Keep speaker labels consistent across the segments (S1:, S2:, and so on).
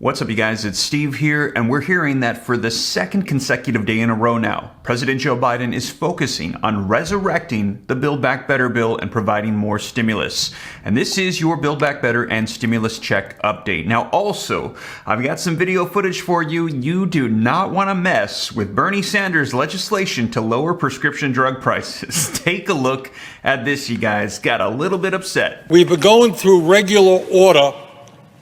S1: What's up, you guys? It's Steve here, and we're hearing that for the second consecutive day in a row now, President Joe Biden is focusing on resurrecting the Build Back Better bill and providing more stimulus. And this is your Build Back Better and stimulus check update. Now, also, I've got some video footage for you. You do not want to mess with Bernie Sanders' legislation to lower prescription drug prices. Take a look at this, you guys. Got a little bit upset.
S2: We've been going through regular order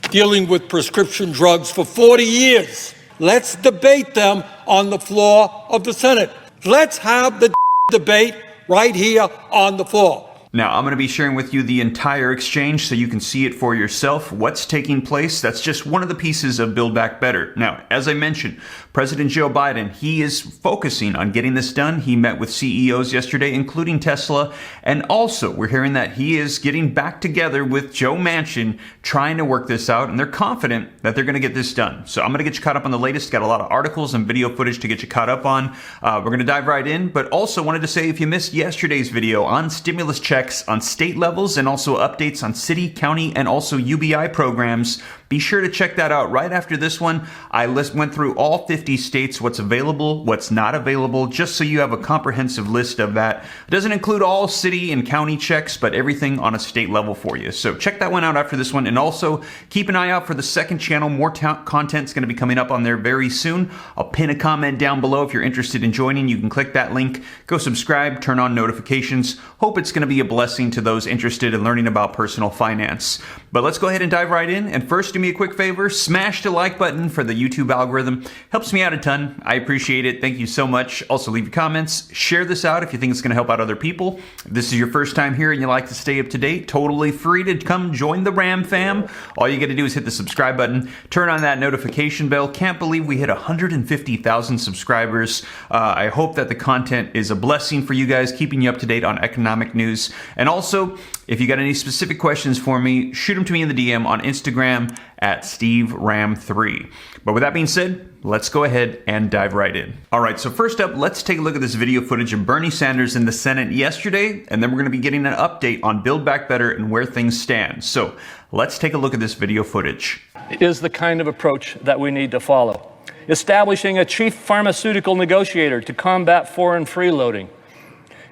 S2: dealing with prescription drugs for 40 years. Let's debate them on the floor of the Senate. Let's have the debate right here on the floor.
S1: Now, I'm going to be sharing with you the entire exchange so you can see it for yourself, what's taking place. That's just one of the pieces of Build Back Better. Now, as I mentioned, President Joe Biden, he is focusing on getting this done. He met with CEOs yesterday, including Tesla. And also, we're hearing that he is getting back together with Joe Manchin, trying to work this out. And they're confident that they're going to get this done. So I'm going to get you caught up on the latest. Got a lot of articles and video footage to get you caught up on. We're going to dive right in. But also wanted to say, if you missed yesterday's video on stimulus checks on state levels and also updates on city, county, and also UBI programs, be sure to check that out right after this one. I went through all 50 states, what's available, what's not available, just so you have a comprehensive list of that. It doesn't include all city and county checks, but everything on a state level for you. So check that one out after this one. And also keep an eye out for the second channel. More content's going to be coming up on there very soon. I'll pin a comment down below if you're interested in joining. You can click that link, go subscribe, turn on notifications. Hope it's going to be a blessing to those interested in learning about personal finance. But let's go ahead and dive right in. And first, do me a quick favor, smash the like button for the YouTube algorithm. Helps me out a ton. I appreciate it. Thank you so much. Also, leave your comments. Share this out if you think it's going to help out other people. If this is your first time here and you like to stay up to date, totally free to come join the Ram fam. All you got to do is hit the subscribe button, turn on that notification bell. Can't believe we hit 150,000 subscribers. I hope that the content is a blessing for you guys, keeping you up to date on economic news. And also, if you got any specific questions for me, shoot them to me in the DM on Instagram at SteveRam3. But with that being said, let's go ahead and dive right in. All right, so first up, let's take a look at this video footage of Bernie Sanders in the Senate yesterday, and then we're going to be getting an update on Build Back Better and where things stand. So let's take a look at this video footage.
S3: Is the kind of approach that we need to follow. Establishing a chief pharmaceutical negotiator to combat foreign freeloading,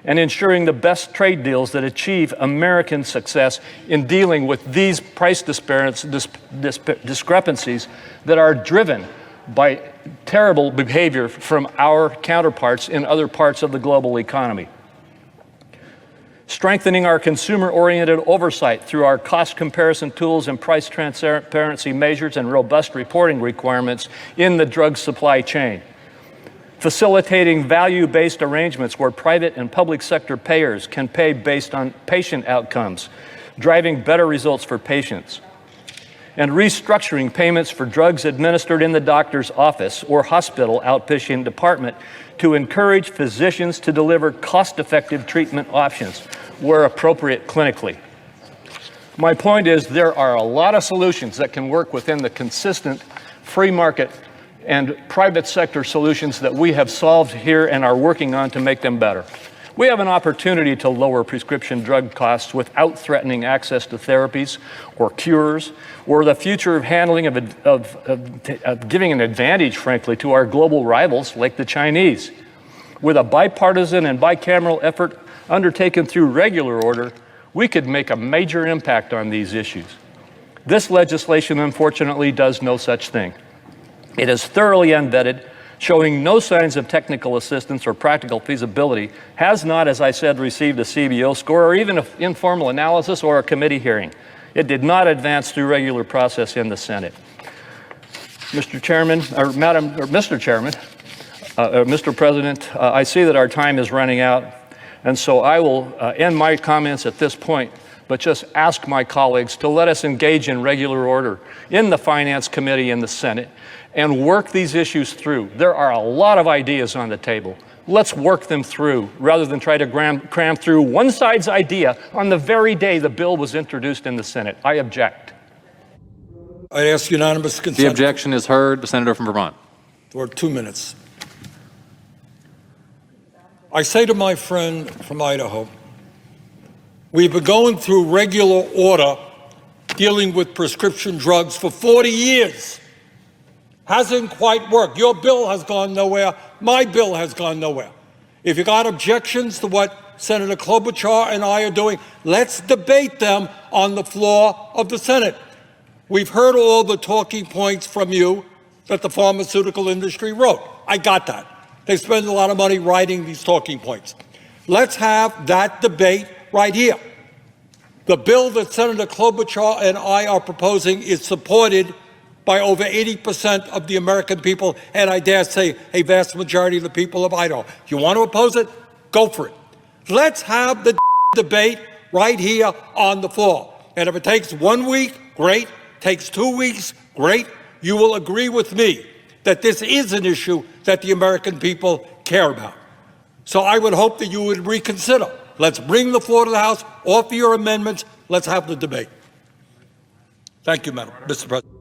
S3: and ensuring the best trade deals that achieve American success in dealing with these price discrepancies that are driven by terrible behavior from our counterparts in other parts of the global economy. Strengthening our consumer-oriented oversight through our cost comparison tools and price transparency measures and robust reporting requirements in the drug supply chain. Facilitating value-based arrangements where private and public sector payers can pay based on patient outcomes, driving better results for patients. And restructuring payments for drugs administered in the doctor's office or hospital outpatient department to encourage physicians to deliver cost-effective treatment options where appropriate clinically. My point is there are a lot of solutions that can work within the consistent free market and private sector solutions that we have solved here and are working on to make them better. We have an opportunity to lower prescription drug costs without threatening access to therapies or cures, or the future of handling of giving an advantage, frankly, to our global rivals like the Chinese. With a bipartisan and bicameral effort undertaken through regular order, we could make a major impact on these issues. This legislation, unfortunately, does no such thing. It is thoroughly unvetted, showing no signs of technical assistance or practical feasibility, has not, as I said, received a CBO score or even an informal analysis or a committee hearing. It did not advance through regular process in the Senate. Mr. Chairman, or Madam, or Mr. Chairman, Mr. President, I see that our time is running out, and so I will end my comments at this point, but just ask my colleagues to let us engage in regular order in the Finance Committee in the Senate and work these issues through. There are a lot of ideas on the table. Let's work them through rather than try to cram through one side's idea on the very day the bill was introduced in the Senate. I object.
S2: I ask unanimous consent.
S4: The objection is heard. The Senator from Vermont.
S2: For 2 minutes. I say to my friend from Idaho, we've been going through regular order dealing with prescription drugs for 40 years. hasn't quite worked. Your bill has gone nowhere. My bill has gone nowhere. If you got objections to what Senator Klobuchar and I are doing, let's debate them on the floor of the Senate. We've heard all the talking points from you that the pharmaceutical industry wrote. I got that. They spend a lot of money writing these talking points. Let's have that debate right here. The bill that Senator Klobuchar and I are proposing is supported by over 80% of the American people, and I dare say a vast majority of the people of Idaho. If you want to oppose it, go for it. Let's have the debate right here on the floor. And if it takes 1 week, great. Takes 2 weeks, great. You will agree with me that this is an issue that the American people care about. So I would hope that you would reconsider. Let's bring the floor to the House, offer your amendments. Let's have the debate. Thank you, Mr. President.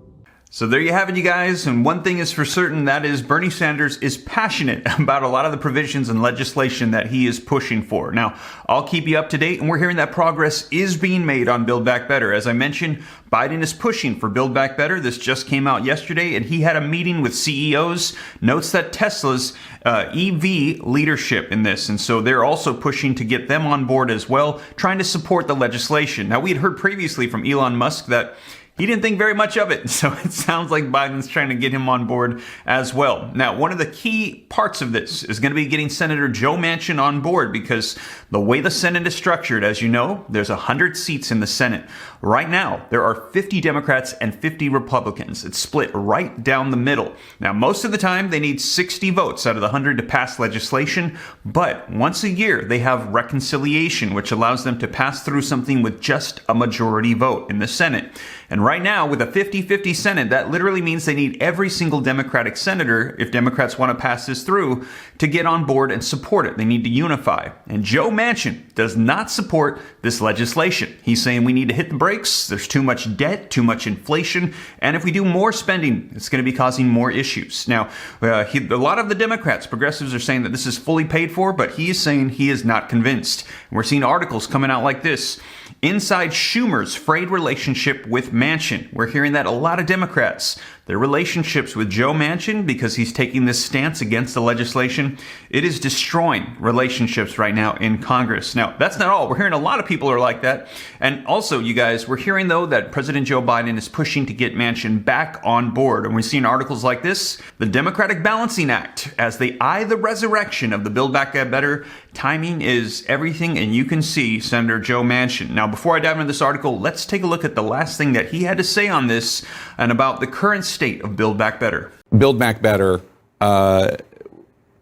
S1: So there you have it, you guys. And one thing is for certain, that is Bernie Sanders is passionate about a lot of the provisions and legislation that he is pushing for. Now, I'll keep you up to date, and we're hearing that progress is being made on Build Back Better. As I mentioned, Biden is pushing for Build Back Better. This just came out yesterday, and he had a meeting with CEOs, notes that Tesla's EV leadership in this. And so they're also pushing to get them on board as well, trying to support the legislation. Now, we had heard previously from Elon Musk that he didn't think very much of it, so it sounds like Biden's trying to get him on board as well. Now, one of the key parts of this is going to be getting Senator Joe Manchin on board, because the way the Senate is structured, as you know, there's 100 seats in the Senate. Right now, there are 50 Democrats and 50 Republicans. It's split right down the middle. Now, most of the time, they need 60 votes out of the 100 to pass legislation, but once a year, they have reconciliation, which allows them to pass through something with just a majority vote in the Senate. And right now, with a 50-50 Senate, that literally means they need every single Democratic senator, if Democrats want to pass this through, to get on board and support it. They need to unify. And Joe Manchin does not support this legislation. He's saying we need to hit the brakes. There's too much debt, too much inflation, and if we do more spending, it's going to be causing more issues. Now, a lot of the Democrats, progressives, are saying that this is fully paid for, but he is saying he is not convinced. And we're seeing articles coming out like this. Inside Schumer's frayed relationship with Manchin. We're hearing that a lot of Democrats, their relationships with Joe Manchin, because he's taking this stance against the legislation, it is destroying relationships right now in Congress. Now, that's not all. We're hearing a lot of people are like that. And also, you guys, we're hearing, though, that President Joe Biden is pushing to get Manchin back on board. And we're seeing articles like this, the Democratic Balancing Act, as they eye the resurrection of the Build Back Better. Timing is everything, and you can see Senator Joe Manchin. Now, before I dive into this article, let's take a look at the last thing that he had to say on this and about the current state of Build Back Better.
S5: Build Back Better,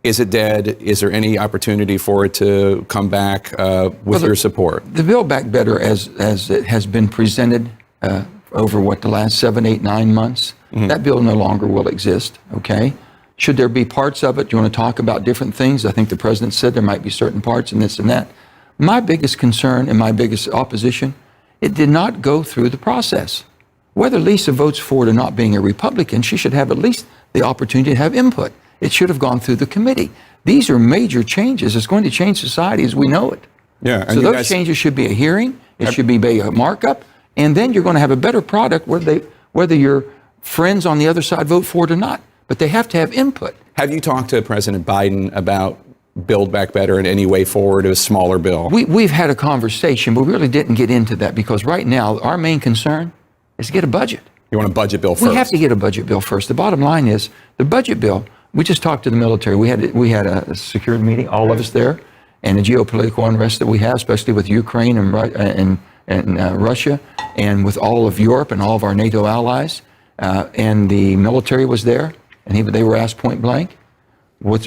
S5: is it dead? Is there any opportunity for it to come back with your support?
S6: The Build Back Better, as it has been presented over the last 7, 8, 9 months, that bill no longer will exist, okay? Should there be parts of it? Do you want to talk about different things? I think the president said there might be certain parts in this and that. My biggest concern and my biggest opposition, it did not go through the process. Whether Lisa votes for it or not, being a Republican, she should have at least the opportunity to have input. It should have gone through the committee. These are major changes. It's going to change society as we know it.
S5: Yeah.
S6: So those changes should be a hearing. It should be a markup. And then you're going to have a better product whether your friends on the other side vote for it or not. But they have to have input.
S5: Have you talked to President Biden about Build Back Better in any way forward, a smaller bill?
S6: We've had a conversation, but we really didn't get into that because right now our main concern is to get a budget.
S5: You want a budget bill first?
S6: We have to get a budget bill first. The bottom line is the budget bill. We just talked to the military. We had a security meeting, all of us there, and the geopolitical unrest that we have, especially with Ukraine and Russia, and with all of Europe and all of our NATO allies. And the military was there, and they were asked point blank, what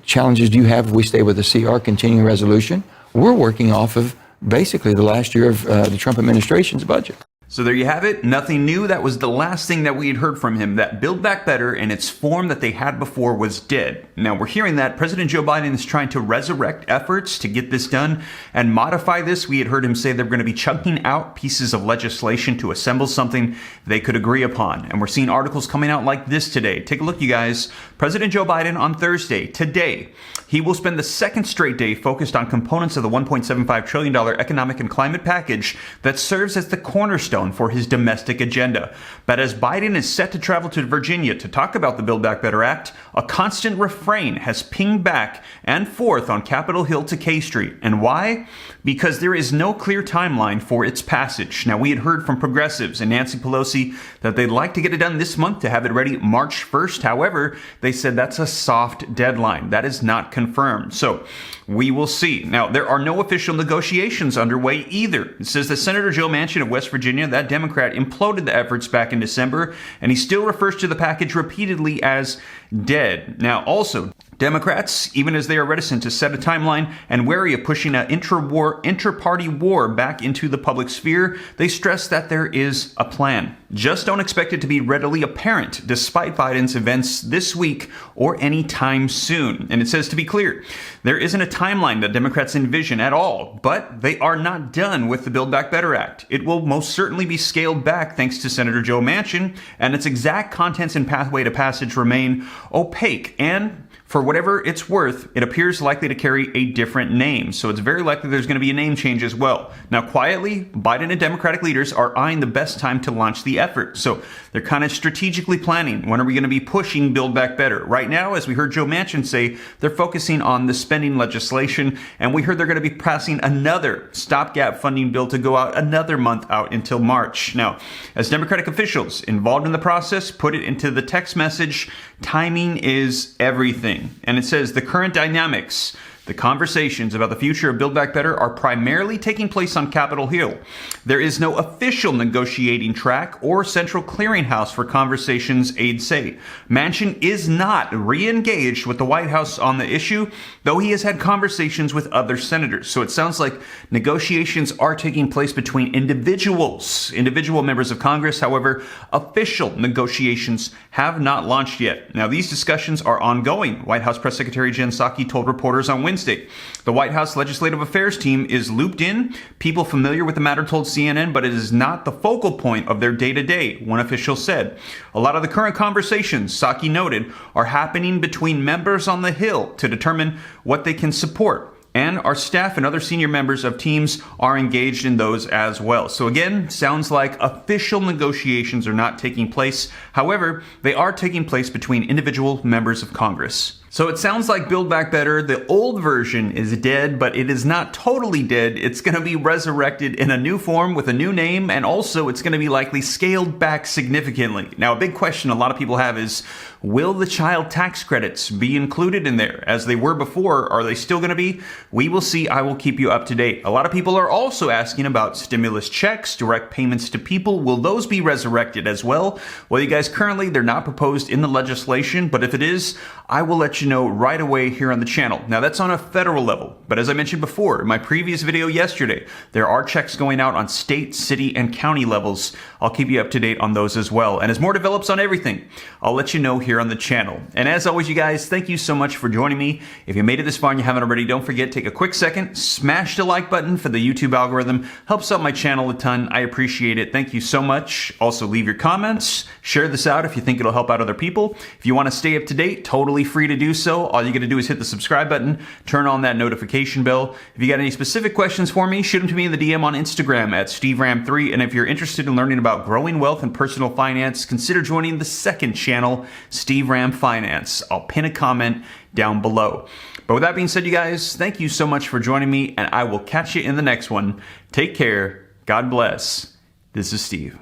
S6: challenges do you have if we stay with the CR, continuing resolution? We're working off of basically the last year of the Trump administration's budget.
S1: So there you have it. Nothing new. That was the last thing that we had heard from him, that Build Back Better in its form that they had before was dead. Now we're hearing that President Joe Biden is trying to resurrect efforts to get this done and modify this. We had heard him say they're going to be chunking out pieces of legislation to assemble something they could agree upon. And we're seeing articles coming out like this today. Take a look, you guys. President Joe Biden on Thursday, today, he will spend the second straight day focused on components of the $1.75 trillion economic and climate package that serves as the cornerstone cornerstone for his domestic agenda. But as Biden is set to travel to Virginia to talk about the Build Back Better Act, a constant refrain has pinged back and forth on Capitol Hill to K Street. And why? Because there is no clear timeline for its passage. Now, we had heard from progressives and Nancy Pelosi that they'd like to get it done this month to have it ready March 1st. However, they said that's a soft deadline. That is not confirmed. So we will see. Now, there are no official negotiations underway either. It says that Senator Joe Manchin of West Virginia, that Democrat, imploded the efforts back in December, and he still refers to the package repeatedly as dead. Now, also, Democrats, even as they are reticent to set a timeline and wary of pushing an intra-party war back into the public sphere, they stress that there is a plan. Just don't expect it to be readily apparent, despite Biden's events this week or any time soon. And it says, to be clear, there isn't a timeline that Democrats envision at all, but they are not done with the Build Back Better Act. It will most certainly be scaled back thanks to Senator Joe Manchin, and its exact contents and pathway to passage remain opaque. And for whatever it's worth, it appears likely to carry a different name. So it's very likely there's going to be a name change as well. Now, quietly, Biden and Democratic leaders are eyeing the best time to launch the effort. So they're kind of strategically planning. When are we going to be pushing Build Back Better? Right now, as we heard Joe Manchin say, they're focusing on the spending legislation. And we heard they're going to be passing another stopgap funding bill to go out another month out until March. Now, as Democratic officials involved in the process put it into the text message, timing is everything. And it says the current dynamics, the conversations about the future of Build Back Better are primarily taking place on Capitol Hill. There is no official negotiating track or central clearinghouse for conversations, aides say. Manchin is not re-engaged with the White House on the issue, though he has had conversations with other senators. So it sounds like negotiations are taking place between individual members of Congress. However, official negotiations have not launched yet. Now, these discussions are ongoing. White House Press Secretary Jen Psaki told reporters on Wednesday, the White House Legislative Affairs team is looped in. People familiar with the matter told CNN, but it is not the focal point of their day-to-day, one official said. A lot of the current conversations, Psaki noted, are happening between members on the Hill to determine what they can support. And our staff and other senior members of teams are engaged in those as well. So again, sounds like official negotiations are not taking place. However, they are taking place between individual members of Congress. So it sounds like Build Back Better, the old version, is dead, but it is not totally dead. It's going to be resurrected in a new form with a new name, and also it's going to be likely scaled back significantly. Now, a big question a lot of people have is, will the child tax credits be included in there as they were before? Are they still going to be? We will see. I will keep you up to date. A lot of people are also asking about stimulus checks, direct payments to people. Will those be resurrected as well? Well, you guys, currently they're not proposed in the legislation, but if it is, I will let you know right away here on the channel. Now, that's on a federal level, but as I mentioned before in my previous video yesterday, there are checks going out on state, city, and county levels. I'll keep you up to date on those as well. And as more develops on everything, I'll let you know here on the channel. And as always, you guys, thank you so much for joining me. If you made it this far and you haven't already, don't forget, take a quick second, smash the like button for the YouTube algorithm. Helps out my channel a ton. I appreciate it. Thank you so much. Also, leave your comments. Share this out if you think it'll help out other people. If you want to stay up to date, totally free to do so. All you got to do is hit the subscribe button, turn on that notification bell. If you got any specific questions for me, shoot them to me in the DM on Instagram at SteveRam3. And if you're interested in learning about growing wealth and personal finance, consider joining the second channel, Steve Ram Finance. I'll pin a comment down below. But with that being said, you guys, thank you so much for joining me, and I will catch you in the next one. Take care. God bless. This is Steve.